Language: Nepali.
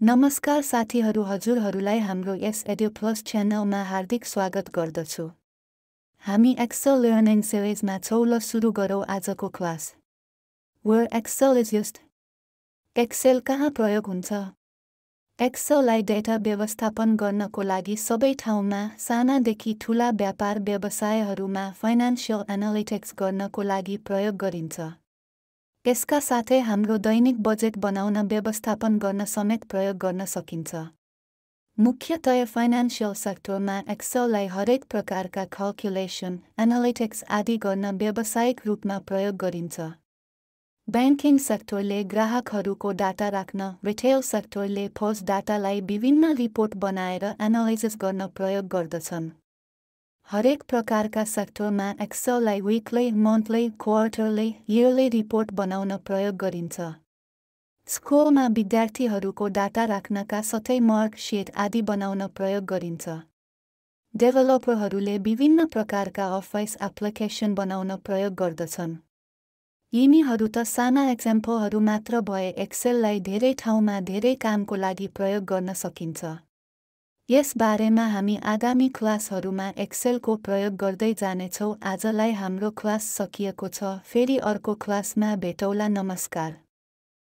नमस्कार साथीहरू, हजुरहरूलाई हाम्रो यस एडु प्लस च्यानलमा हार्दिक स्वागत गर्दछु। हामी एक्सेल लर्निङ सिरिजमा छौँ। ल सुरु गरौँ आजको class. Where Excel is used. Excel कहाँ प्रयोग हुन्छ? एक्सेललाई डेटा व्यवस्थापन गर्नको लागि सबै ठाउँमा, सानादेखि ठुला व्यापार व्यवसायहरूमा फाइनान्शियल एनालिटिक्स गर्नको लागि प्रयोग गरिन्छ। यसका साथै हाम्रो दैनिक बजेट बनाउन, व्यवस्थापन गर्न समेत प्रयोग गर्न सकिन्छ। मुख्यतया फाइनान्शियल सेक्टरमा एक्सेललाई हरेक प्रकारका क्याल्कुलेसन, एनालिटिक्स आदि गर्न व्यावसायिक रूपमा प्रयोग गरिन्छ। ब्याङ्किङ सेक्टरले ग्राहकहरूको डाटा राख्न, रिटेल सेक्टरले पोस्ट डाटालाई विभिन्न रिपोर्ट बनाएर एनालाइसिस गर्न प्रयोग गर्दछन्। हरेक प्रकारका सेक्टरमा एक्सेललाई विकली, मन्थली, क्वार्टरली, इयरली रिपोर्ट बनाउन प्रयोग गरिन्छ। स्कुलमा विद्यार्थीहरूको डाटा राख्नका साथै मार्कसिट आदि बनाउन प्रयोग गरिन्छ। डेभलपरहरूले विभिन्न प्रकारका अफिस एप्लिकेसन बनाउन प्रयोग गर्दछन्। यिनीहरू त साना एक्जाम्पलहरू मात्र भए, एक्सेललाई धेरै ठाउँमा धेरै कामको लागि प्रयोग गर्न सकिन्छ। यस बारेमा हामी आगामी क्लासहरूमा एक्सेलको प्रयोग गर्दै जानेछौँ। आजलाई हाम्रो क्लास सकिएको छ। फेरि अर्को क्लासमा भेटौँला। नमस्कार।